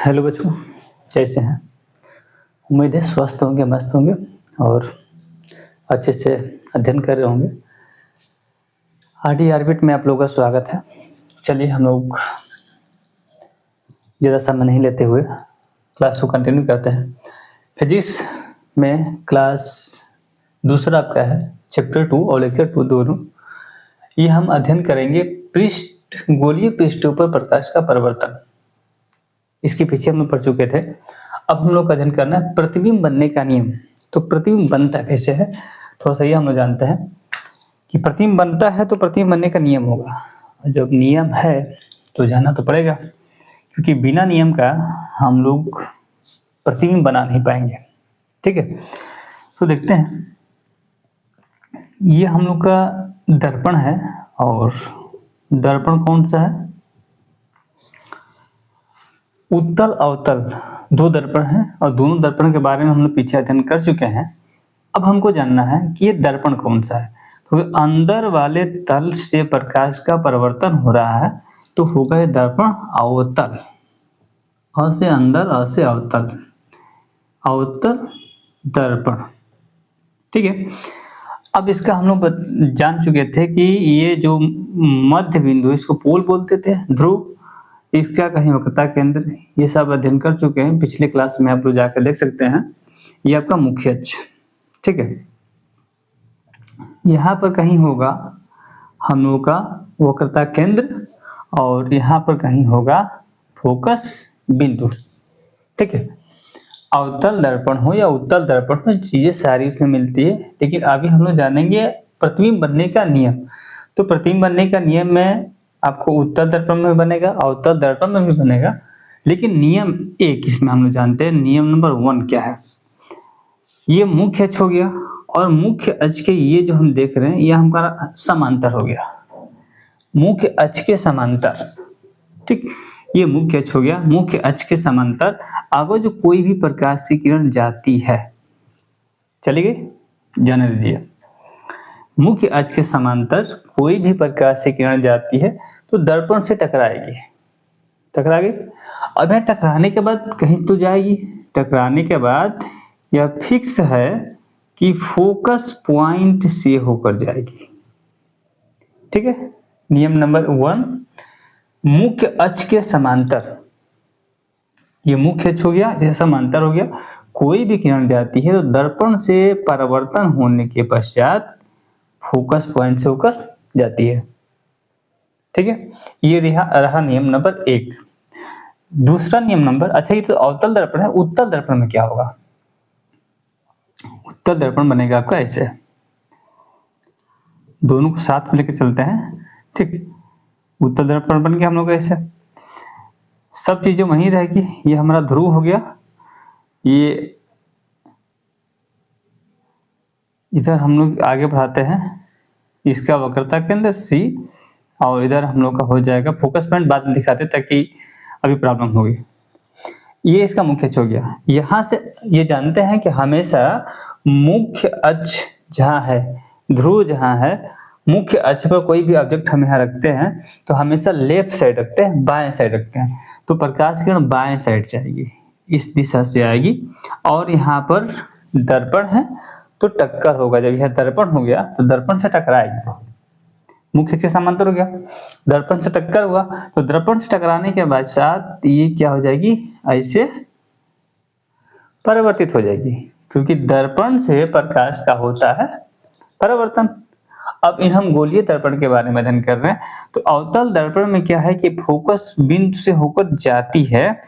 Hello बच्चों, कैसे हैं? उम्मीद है स्वस्थ होंगे, मस्त होंगे और अच्छे से अध्ययन कर रहे होंगे। आरडी ऑर्बिट में आप लोगों का स्वागत है। चलिए हम लोग ज़्यादा समय नहीं लेते हुए क्लास को कंटिन्यू करते हैं। फिजिक्स में क्लास दूसरा आपका है, चैप्टर 2 और लेक्चर 2 दोनों। ये हम अध्ययन करेंगे गोलीय पृष्ठों पर प्रकाश का परिवर्तन। इसके पीछे हम लोग पढ़ चुके थे। अब हम लोग का अध्ययन करना है प्रतिबिंब बनने का नियम। तो प्रतिबिंब बनता कैसे है, थोड़ा सा ये हम लोग जानते हैं कि प्रतिबिंब बनता है तो प्रतिबिंब बनने का नियम होगा। जब नियम है तो जानना तो पड़ेगा, क्योंकि बिना नियम का हम लोग प्रतिबिंब बना नहीं पाएंगे। ठीक है, तो देखते हैं। ये हम लोग का दर्पण है और दर्पण कौन सा है? उत्तल अवतल दो दर्पण हैं और दोनों दर्पण के बारे में हम लोग पीछे अध्ययन कर चुके हैं। अब हमको जानना है कि ये दर्पण कौन सा है। तो अंदर वाले तल से प्रकाश का परिवर्तन हो रहा है तो होगा ये दर्पण अवतल। अ से अंदर, अ से अवतल, अवतल दर्पण। ठीक है, अब इसका हम लोग जान चुके थे कि ये जो मध्य बिंदु, इसको पोल बोलते थे, ध्रुव, इसका कहीं वक्रता केंद्र, ये सब अध्ययन कर चुके हैं पिछले क्लास में, आप लोग जाकर देख सकते हैं। ये आपका मुख्य अक्ष, ठीक है। यहाँ पर कहीं होगा हम लोगों का वक्रता केंद्र और यहाँ पर कहीं होगा फोकस बिंदु, ठीक है। अवतल दर्पण हो या उत्तल दर्पण हो, चीजें सारी इसमें मिलती है। लेकिन अभी हम लोग जानेंगे प्रतिबिंब बनने का नियम। तो प्रतिबिंब बनने का नियम में आपको उत्तल दर्पण में बनेगा, अवतल दर्पण में भी बनेगा। लेकिन नियम एक इसमें हम लोग जानते हैं। नियम नंबर 1 क्या है? ये मुख्य अक्ष हो गया और मुख्य अक्ष के ये जो हम देख रहे हैं ये हमारा समांतर हो गया, मुख्य अक्ष के समांतर। ठीक, ये मुख्य अक्ष हो गया। मुख्य अक्ष के समांतर अगर जो कोई भी प्रकाश की किरण जाती है, चली गई, जाने दीजिए। मुख्य अक्ष के समांतर कोई भी प्रकाश की किरण जाती है तो दर्पण से टकराएगी, टकरा गई। अब यह टकराने के बाद कहीं तो जाएगी, टकराने के बाद यह फिक्स है कि फोकस पॉइंट से होकर जाएगी। ठीक है, नियम नंबर 1, मुख्य अक्ष के समांतर। ये मुख्य अक्ष हो गया, जैसे समांतर हो गया। कोई भी किरण जाती है तो दर्पण से परावर्तन होने के पश्चात फोकस पॉइंट से होकर जाती है। ठीक है, ये रहा नियम नंबर 1। दूसरा नियम नंबर, अच्छा ये तो अवतल दर्पण है, उत्तल दर्पण में क्या होगा? उत्तल दर्पण बनेगा आपका ऐसे, दोनों को साथ में लेकर चलते हैं। ठीक, उत्तल दर्पण बन गया हम लोग ऐसे, सब चीजें वहीं रहेगी। ये हमारा ध्रुव हो गया, ये इधर हम लोग आगे बढ़ाते हैं, इसका वक्रता केंद्र C और इधर हम लोग का हो जाएगा फोकस पॉइंट, बाद में दिखाते ताकि अभी प्रॉब्लम होगी। ये इसका मुख्य अक्ष हो गया। यहाँ से ये जानते हैं कि हमेशा मुख्य अक्ष जहाँ है, ध्रुव जहाँ है, मुख्य अक्ष पर कोई भी ऑब्जेक्ट हम यहाँ रखते हैं तो हमेशा लेफ्ट साइड रखते हैं, बाएं साइड रखते हैं। तो प्रकाश किरण बाएं साइड से आएगी, इस दिशा से आएगी। और यहाँ पर दर्पण है तो टक्कर होगा। जब यह दर्पण हो गया तो दर्पण से टकराएगी, मुख्य से समांतर हो गया, दर्पण से टक्कर हुआ तो दर्पण से टकराने के बाद ये क्या हो जाएगी, ऐसे परिवर्तित हो जाएगी, क्योंकि दर्पण से प्रकाश का होता है परिवर्तन। अब इन हम गोलीय दर्पण के बारे में अध्ययन कर रहे हैं। तो अवतल दर्पण में क्या है कि फोकस बिंदु से होकर जाती है,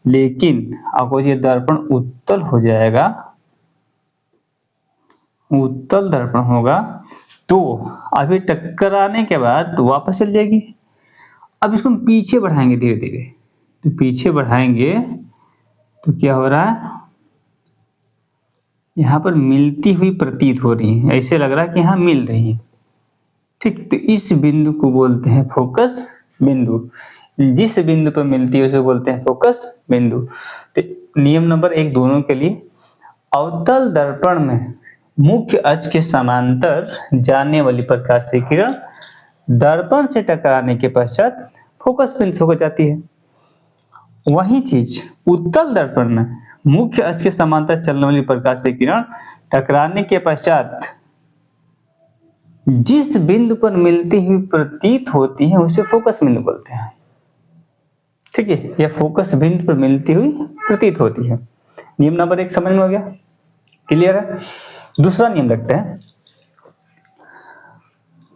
लेकिन अगर ये दर्पण उत्तल हो जाएगा, उत्तल दर्पण होगा तो अभी टकराने के बाद तो वापस चल जाएगी। अब इसको हम पीछे बढ़ाएंगे धीरे धीरे, तो पीछे बढ़ाएंगे तो क्या हो रहा है, यहाँ पर मिलती हुई प्रतीत हो रही है, ऐसे लग रहा है कि यहाँ मिल रही है। ठीक, तो इस बिंदु को बोलते हैं फोकस बिंदु। जिस बिंदु पर मिलती है उसे बोलते हैं फोकस बिंदु। तो नियम नंबर 1 दोनों के लिए, अवतल दर्पण में मुख्य अक्ष के समांतर जाने वाली प्रकाश की किरण दर्पण से टकराने के पश्चात फोकस बिंदु हो जाती है। वही चीज उत्तल दर्पण में मुख्य अक्ष के समांतर चलने वाली प्रकाश से किरण टकराने के पश्चात जिस बिंदु पर मिलती हुई प्रतीत होती है उसे फोकस बिंदु बोलते हैं। ठीक है, यह फोकस बिंदु पर मिलती हुई प्रतीत होती है। नियम नंबर 1 समझ में हो गया, क्लियर है। दूसरा नियम देखते हैं।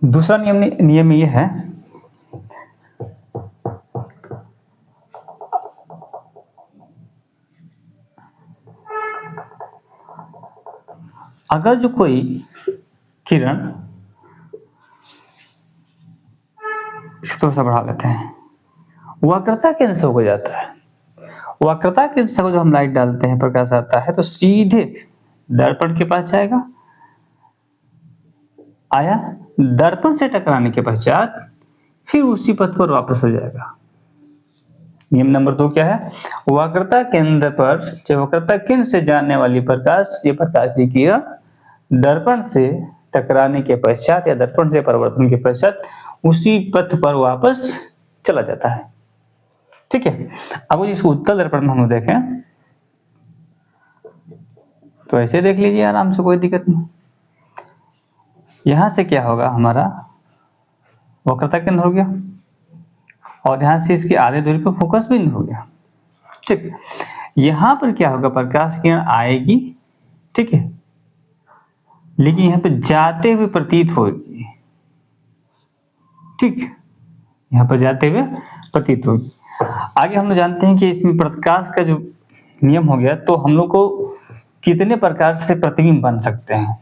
दूसरा नियम यह है, अगर जो कोई किरण, इसे थोड़ा सा बढ़ा लेते हैं, वक्रता केंद्र से होकर जाता है, वक्रता केंद्र से जो हम लाइट डालते हैं, प्रकाश आता है तो सीधे दर्पण के पास जाएगा, आया, दर्पण से टकराने के पश्चात फिर उसी पथ पर वापस हो जाएगा। नियम नंबर 2 क्या है, वक्रता केंद्र पर, जब वक्रता केंद्र से जाने वाली प्रकाश, ये प्रकाश की किरण दर्पण से टकराने के पश्चात या दर्पण से परिवर्तन के पश्चात उसी पथ पर वापस चला जाता है। ठीक है, अब इसको उत्तल दर्पण में हम देखें तो ऐसे देख लीजिए आराम से, कोई दिक्कत नहीं। यहां से क्या होगा, हमारा वक्रता केंद्र हो गया और यहां से इसकी आधे दूरी पर फोकस बिंदु हो गया। ठीक, यहां पर क्या होगा, प्रकाश किरण आएगी, ठीक है, लेकिन यहाँ पे जाते हुए प्रतीत होगी। ठीक, यहाँ पर जाते हुए प्रतीत होगी। आगे हम लोग जानते हैं कि इसमें प्रकाश का जो नियम हो गया, तो हम लोग को कितने प्रकार से प्रतिबिंब बन सकते हैं,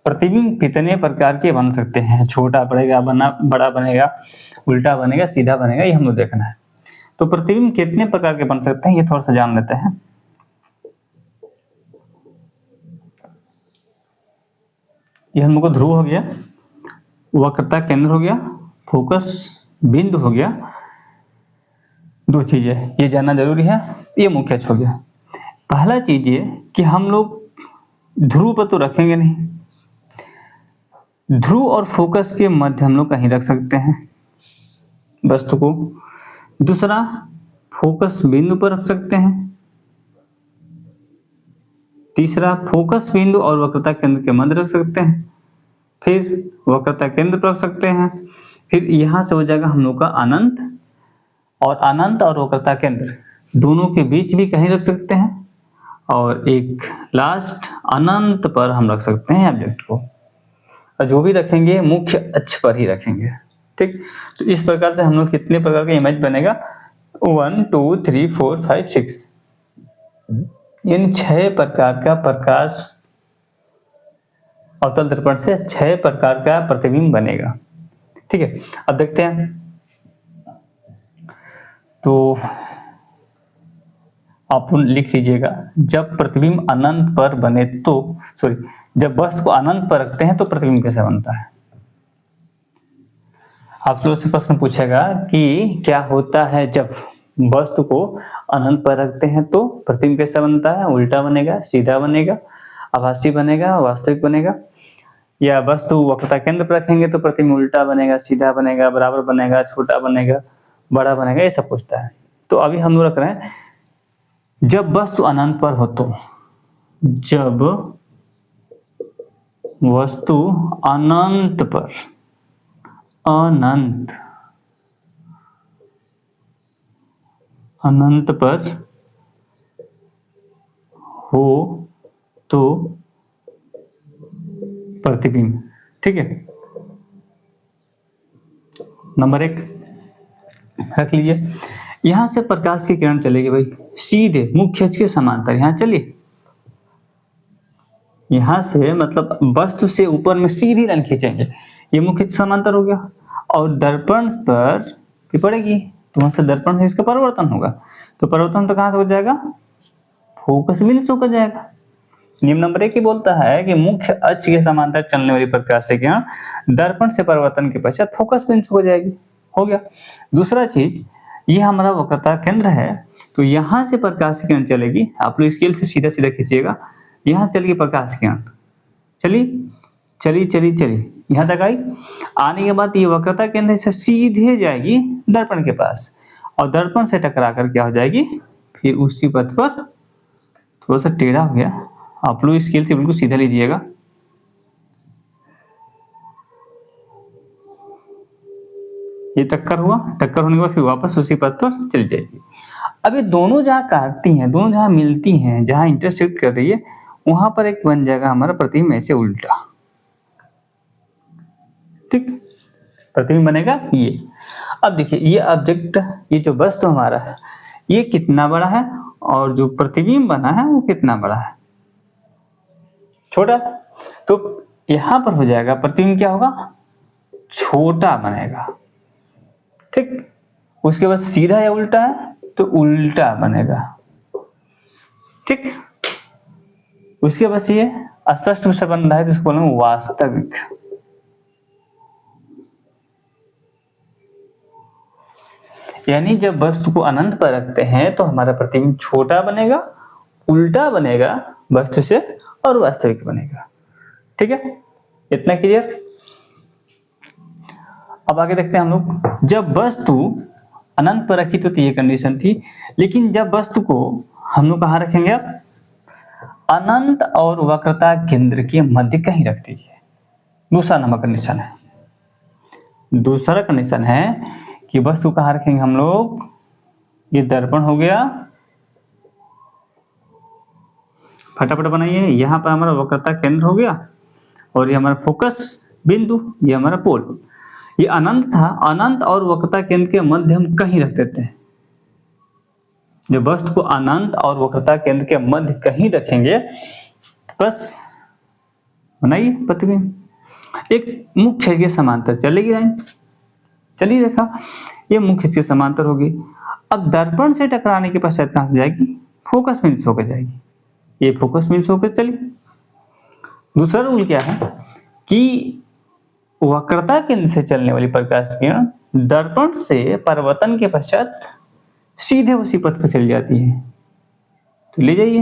प्रतिबिंब कितने प्रकार के बन सकते हैं, छोटा बनेगा, बड़ा बनेगा, उल्टा बनेगा, सीधा बनेगा, ये हम लोग देखना है। तो प्रतिबिंब कितने प्रकार के बन सकते हैं ये थोड़ा सा जान लेते हैं। ये हम लोग को ध्रुव हो गया, वक्रता केंद्र हो गया, फोकस बिंदु हो गया, 2 चीजें ये जानना जरूरी है। ये मुख्य अक्ष हो गया। पहला चीज ये कि हम लोग ध्रुव पर तो रखेंगे नहीं, ध्रुव और फोकस के मध्य हम लोग कहीं रख सकते हैं वस्तु को। दूसरा, फोकस बिंदु पर रख सकते हैं। तीसरा, फोकस बिंदु और वक्रता केंद्र के मध्य रख सकते हैं। फिर वक्रता केंद्र पर रख सकते हैं। फिर यहां से हो जाएगा हम लोग का अनंत, और अनंत और वक्रता केंद्र दोनों के बीच भी कहीं रख सकते हैं, और एक लास्ट अनंत पर हम रख सकते हैं ऑब्जेक्ट को। और जो भी रखेंगे मुख्य अक्ष पर ही रखेंगे। ठीक, तो इस प्रकार से हम लोग कितने प्रकार का इमेज बनेगा, 1 2 3 4 5 6, इन 6 प्रकार का प्रकाश अवतल दर्पण से 6 प्रकार का प्रतिबिंब बनेगा। ठीक है, अब देखते हैं। तो आप लिख लीजिएगा, जब प्रतिबिंब अनंत पर बने तो, सॉरी, जब वस्तु को अनंत पर रखते हैं तो प्रतिबिंब कैसे बनता है। आप लोगों से प्रश्न पूछेगा कि क्या होता है जब वस्तु को अनंत पर रखते हैं तो प्रतिबिंब कैसा बनता है, उल्टा बनेगा, सीधा बनेगा, आभासी बनेगा, वास्तविक बनेगा, या वस्तु वक्रता केंद्र पर रखेंगे तो प्रतिबिंब उल्टा बनेगा, सीधा बनेगा, बराबर बनेगा, छोटा बनेगा, बड़ा बनेगा, ये सब पूछता है। तो अभी हम लोग रख रहे हैं जब वस्तु अनंत पर हो तो, जब वस्तु अनंत पर, अनंत पर हो तो प्रतिबिंब। ठीक है, नंबर 1 रख लीजिए। यहां से प्रकाश की किरण चलेगी भाई सीधे मुख्य अक्ष के समांतर, यहां चलिए, यहां से मतलब वस्तु से ऊपर में सीधी लाइन खींचेंगे, ये मुख्य अक्ष समांतर हो गया, और दर्पण पर भी पड़ेगी तो वहां से दर्पण से इसका परिवर्तन होगा, तो परिवर्तन तो कहां से हो जाएगा, फोकस बिंदु से होकर जाएगा। नियम नंबर 1 ही बोलता है कि मुख्य अक्ष के समांतर चलने वाली प्रकाश की किरण दर्पण से परिवर्तन के पश्चात फोकस बिंदु हो जाएगी। हो गया। दूसरा चीज, ये हमारा वक्रता केंद्र है, तो यहां से प्रकाश की किरण चलेगी, आप लोग स्केल से सीधा सीधा खींचिएगा, यहां से चलेगी प्रकाश की किरण, चली यहां तक आई। आने के बाद ये वक्रता केंद्र से सीधे जाएगी दर्पण के पास, और दर्पण से टकरा कर क्या हो जाएगी, फिर उसी पथ पर, थोड़ा सा टेढ़ा हो गया, आप लोग स्केल से बिल्कुल सीधा लीजिएगा, ये टक्कर हुआ, टक्कर होने के बाद फिर वापस उसी पथ पर चली जाएगी। अब ये दोनों जहाँ काटती हैं, दोनों जहाँ मिलती हैं, जहाँ इंटरसेक्ट कर रही है, वहां पर एक बन जाएगा हमारा प्रतिबिंब ऐसे उल्टा। ठीक, प्रतिबिंब बनेगा ये। अब देखिए ये ऑब्जेक्ट, ये जो वस्तु हमारा है, ये कितना बड़ा है और जो प्रतिबिंब बना है वो कितना बड़ा है, छोटा। तो यहां पर हो जाएगा प्रतिबिंब क्या होगा, छोटा बनेगा। ठीक, उसके बाद सीधा या उल्टा है तो उल्टा बनेगा। ठीक, उसके बाद ये स्पष्ट से बन रहा है तो इसको बोलेंगे वास्तविक। यानी जब वस्तु को अनंत पर रखते हैं तो हमारा प्रतिबिंब छोटा बनेगा, उल्टा बनेगा वस्तु से और वास्तविक बनेगा। ठीक है, इतना क्लियर। अब आगे देखते हैं हम लोग, जब वस्तु अनंत पर रखी तो ये कंडीशन थी, लेकिन जब वस्तु को हम लोग कहाँ रखेंगे, अब अनंत और वक्रता केंद्र के मध्य कहीं रख दीजिए। दूसरा नंबर कंडीशन है, दूसरा कंडीशन है कि वस्तु कहाँ रखेंगे हम लोग, ये दर्पण हो गया, फटाफट बनाइए, यहाँ पर हमारा वक्रता केंद्र हो गया और ये हमारा फोकस बिंदु, ये हमारा पोल। ये अनंत था, अनंत और वक्रता केंद्र के मध्य हम कहीं रख देते हैं। जब वस्तु को अनंत और वक्रता केंद्र के मध्य कहीं रखेंगे तो बस बनाइए प्रतिबिंब। एक मुख्य अक्ष के समांतर चलेगी लाइन, चलिए देखा, ये मुख्य अक्ष के समांतर होगी। अब दर्पण से टकराने के पश्चात कहां से जाएगी, फोकस बिंदु से होकर जाएगी, ये फोकस बिंदु से होकर चली। दूसरा रूल क्या है कि वक्रता केंद्र से चलने वाली प्रकाश किरण दर्पण से परावर्तन के पश्चात सीधे उसी पथ पर चली जाती है, तो ले जाइए।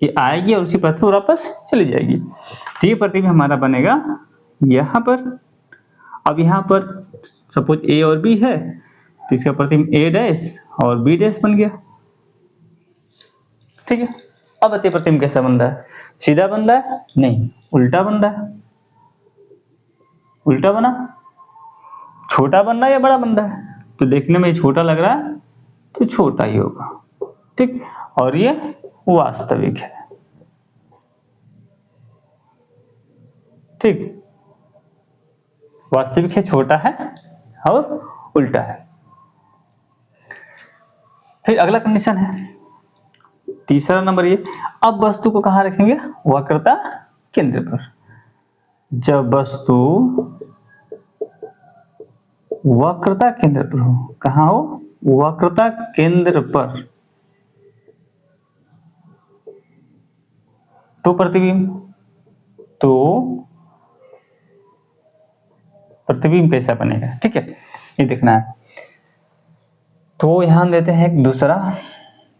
ये आएगी और उसी पथ पर वापस चली जाएगी। तो ये प्रतिबिंब हमारा बनेगा यहां पर। अब यहां पर सपोज ए और बी है तो इसका प्रतिबिंब ए डैश और बी डैश बन गया। ठीक है, अब बताइए प्रतिबिंब कैसा बन रहा है, सीधा बन रहा है, नहीं उल्टा बन रहा है। उल्टा बना, छोटा बन रहा है या बड़ा बन रहा है, तो देखने में छोटा लग रहा है तो छोटा ही होगा। ठीक, और ये वास्तविक है। ठीक, वास्तविक है, छोटा है और उल्टा है। फिर अगला कंडीशन है तीसरा नंबर, ये अब वस्तु को कहां रखेंगे, वक्रता केंद्र पर। जब वस्तु वक्रता केंद्र पर हो, कहां हो, वक्रता केंद्र पर, तो प्रतिबिंब कैसा बनेगा। ठीक है, ये देखना है। तो यहां हम लेते हैं एक दूसरा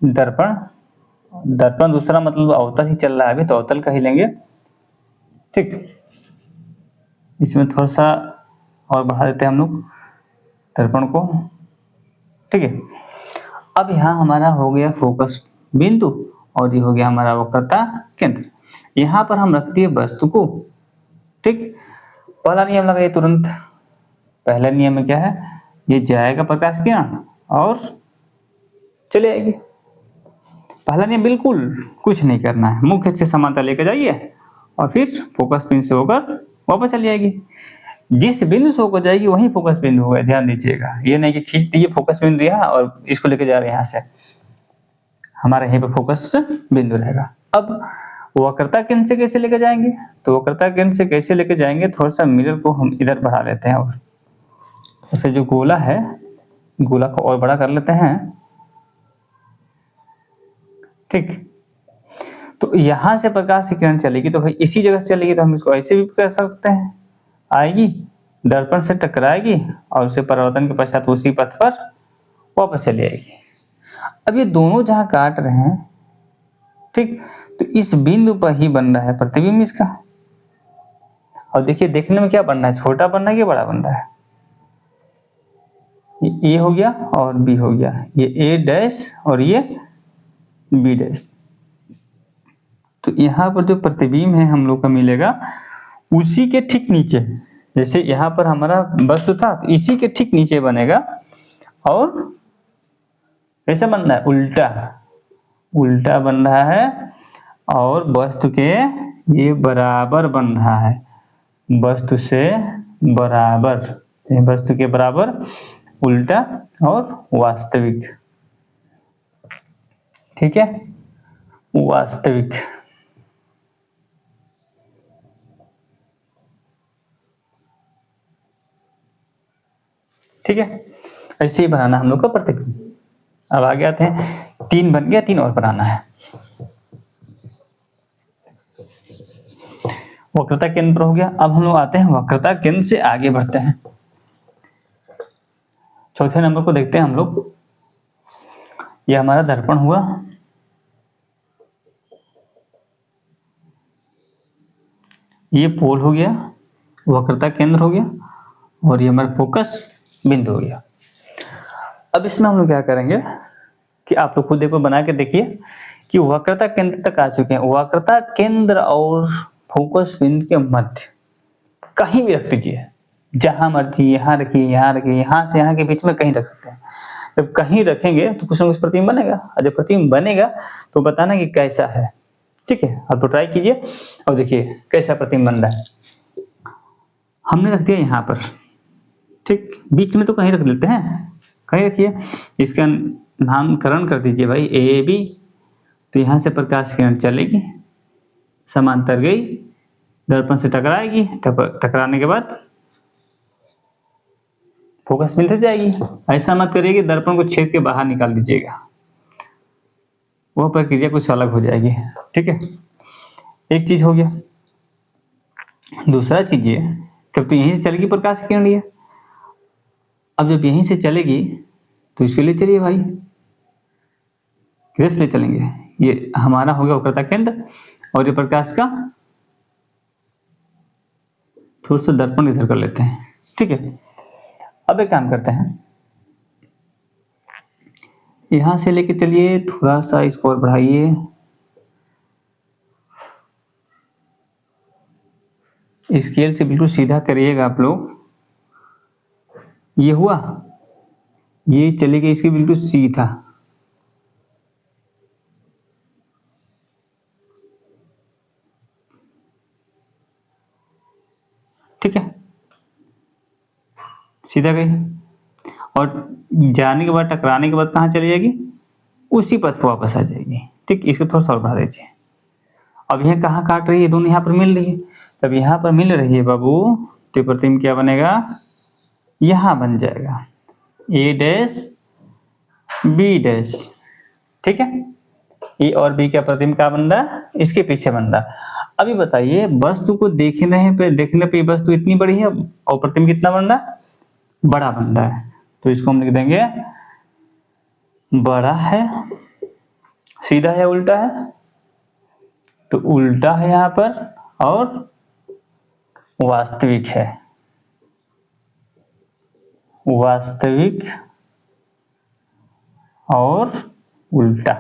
दर्पण, दर्पण दूसरा मतलब अवतल ही चल रहा है अभी, तो अवतल का ही लेंगे। ठीक, इसमें थोड़ा सा और बढ़ा देते हैं हम लोग दर्पण को। ठीक है, अब यहाँ हमारा हो गया फोकस बिंदु और ये हो गया हमारा वक्रता केंद्र। यहाँ पर हम रखते हैं वस्तु को। ठीक, पहला नियम लगाइए तुरंत। पहला नियम में क्या है, ये जाएगा प्रकाश किरण और चले आएगी। पहला नियम बिल्कुल कुछ नहीं करना है, मुख्य अक्ष से समांतर लेकर जाइए और फिर फोकस बिंदु से होकर वापस चली जाएगी। जिस बिंदु से होकर जाएगी वही फोकस बिंदु होगा, ध्यान दीजिएगा। ये नहीं कि खींच दिए फोकस बिंदु यहाँ और इसको लेकर जा रहे हैं, यहाँ से हमारा यहीं पे फोकस बिंदु रहेगा। अब वक्रता केंद्र से कैसे लेकर जाएंगे, तो वक्रता केंद्र से कैसे लेकर जाएंगे, थोड़ा सा मिरर को हम इधर बढ़ा लेते हैं और थोड़ा सा जो गोला है, गोला को और बड़ा कर लेते हैं। ठीक, तो यहां से प्रकाश की किरण चलेगी तो भाई इसी जगह से चलेगी, तो हम इसको ऐसे भी कर सकते हैं, आएगी दर्पण से टकराएगी और उसे परावर्तन के पश्चात उसी पथ पर वापस चली आएगी। अब ये दोनों जहां काट रहे हैं, ठीक, तो इस बिंदु पर ही बन रहा है प्रतिबिंब इसका। और देखिए देखने में क्या बन रहा है, छोटा बन रहा है कि बड़ा बन रहा है? ये ए हो गया और बी हो गया, ये ए डैश और ये बी डैश। तो यहाँ पर जो प्रतिबिंब है हम लोग का मिलेगा उसी के ठीक नीचे, जैसे यहाँ पर हमारा वस्तु था तो इसी के ठीक नीचे बनेगा, और कैसे बन रहा है, उल्टा उल्टा बन रहा है, और वस्तु के ये बराबर बन रहा है, वस्तु से बराबर, वस्तु के बराबर उल्टा और वास्तविक। ठीक है, वास्तविक। ठीक है, ऐसे ही बनाना हम लोग का प्रतिबिंब। अब आगे आते हैं, 3 बन गया, 3 और बनाना है। वक्रता केंद्र पर हो गया। अब हम लोग आते हैं वक्रता केंद्र से आगे बढ़ते हैं, चौथे नंबर को देखते हैं हम लोग। यह हमारा दर्पण हुआ, ये पोल हो गया, वक्रता केंद्र हो गया, और ये हमारा फोकस बिंदु हो गया। अब इसमें हम लोग क्या करेंगे कि आप लोग खुद एक बार बना के देखिए कि वक्रता केंद्र तक आ चुके हैं। वक्रता केंद्र और फोकस बिंदु के मध्य कहीं भी रख दीजिए, जहां मर्जी, यहाँ रखिए, यहाँ रखिए, यहाँ से यहाँ के बीच में कहीं रख सकते हैं। जब कहीं रखेंगे तो कुछ ना कुछ प्रतिबिंब बनेगा, और जब प्रतिबिंब बनेगा तो बताना कि कैसा है। ठीक है, आप तो ट्राई कीजिए और देखिए कैसा प्रतिबिंब बन रहा है। हमने रख दिया यहाँ पर, ठीक, बीच में तो कहीं रख देते हैं, कहीं रखिए। इसका नामकरण कर दीजिए भाई ए बी। तो यहाँ से प्रकाश किरण चलेगी, समांतर गई, दर्पण से टकराएगी, टकराने के बाद फोकस बिंदु जाएगी। ऐसा मत करिए कि दर्पण को छेद के बाहर निकाल दीजिएगा, वह प्रक्रिया कुछ अलग हो जाएगी। ठीक है, एक चीज हो गया। दूसरा चीज ये, कब तो यहीं से चलेगी प्रकाश किरण ये, अब जब यहीं से चलेगी तो इसके लिए चलिए भाई, किस लिए चलेंगे, ये हमारा हो गया वक्रता केंद्र, और ये प्रकाश का थोड़ा सा दर्पण इधर कर लेते हैं। ठीक है, अब एक काम करते हैं, यहां से लेके चलिए, थोड़ा सा इसको और बढ़ाइए, स्केल से बिल्कुल सीधा करिएगा आप लोग। ये हुआ, ये चले गए इसके बिल्कुल सीधा। ठीक है, सीधा गई, और जाने के बाद, टकराने के बाद कहाँ चली जाएगी, उसी पथ पर वापस आ जाएगी। ठीक, इसको थोड़ा सा और बढ़ा दीजिए। अब यह कहाँ काट रही है, दोनों यहाँ पर मिल रही है, तब यहाँ पर मिल रही है बाबू, तो प्रतिबिंब क्या बनेगा, यहाँ बन जाएगा ए डैश बी डैश। ठीक है, ए और बी का प्रतिबिंब क्या बन रहा है, इसके पीछे बन रहा है। अभी बताइए, वस्तु को देखने पे वस्तु इतनी बड़ी है और प्रतिबिंब कितना बन रहा है, बड़ा बन रहा है, तो इसको हम लिख देंगे बड़ा है। सीधा है उल्टा है, तो उल्टा है यहाँ पर, और वास्तविक है, वास्तविक और उल्टा।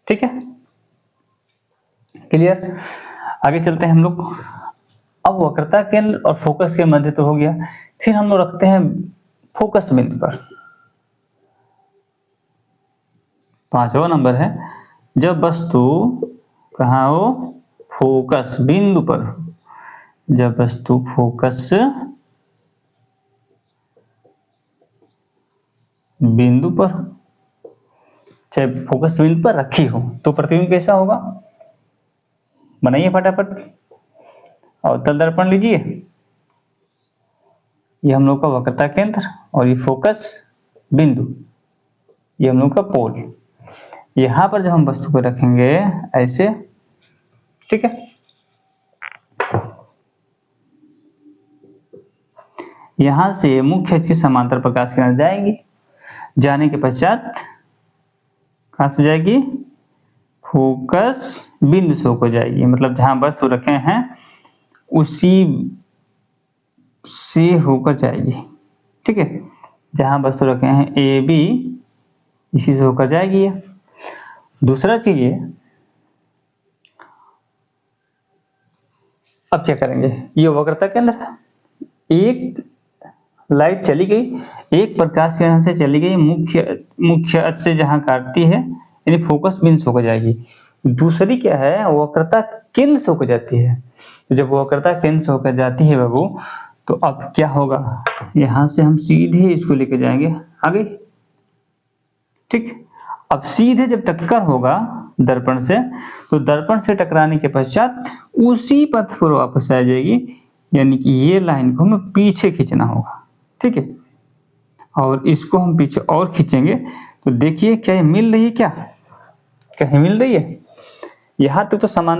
ठीक है, क्लियर। आगे चलते हैं हम लोग। अब वक्रता केंद्र और फोकस के मध्य तो हो गया, फिर हम लोग रखते हैं फोकस बिंदु पर। 5वां नंबर है, जब वस्तु कहाँ हो, फोकस बिंदु पर, जब वस्तु फोकस बिंदु पर, चाहे फोकस बिंदु पर रखी हो, तो प्रतिबिंब कैसा होगा, बनाइए फटाफट। और तल दर्पण लीजिए, ये हम लोग का वक्रता केंद्र, और ये फोकस बिंदु, ये हम लोग का पोल। यहां पर जब हम वस्तु को रखेंगे ऐसे, ठीक है, यहां से मुख्य अक्ष की समांतर प्रकाश किरण जाएंगी, जाने के पश्चात कहां से जाएगी, फोकस बिंदु से होकर जाएगी, मतलब जहां वस्तु रखे हैं उसी से होकर जाएगी। ठीक है, जहां वस्तु रखे हैं ए बी, इसी से होकर जाएगी ये। दूसरा चीज ये, अब क्या करेंगे, ये वक्रता केंद्र है, एक लाइट चली गई, एक प्रकाश किरण से चली गई मुख्य अक्ष से जहां काटती है, यानी फोकस बिंदु से होकर जाएगी। दूसरी क्या है, वक्रता केंद्र से होकर जाती है। तो जब वक्रता केंद्र से होकर जाती है बाबू, तो अब क्या होगा, यहां से हम सीधे इसको लेके जाएंगे आगे। ठीक, अब सीधे जब टक्कर होगा दर्पण से, तो दर्पण से टकराने के पश्चात उसी पथ पर वापस आ जाएगी, यानी कि ये लाइन को हमें पीछे खींचना होगा। ठीक है, और इसको हम पीछे और खींचेंगे तो देखिए क्या ये मिल रही है, क्या कहीं मिल रही है, यहां तक तो समान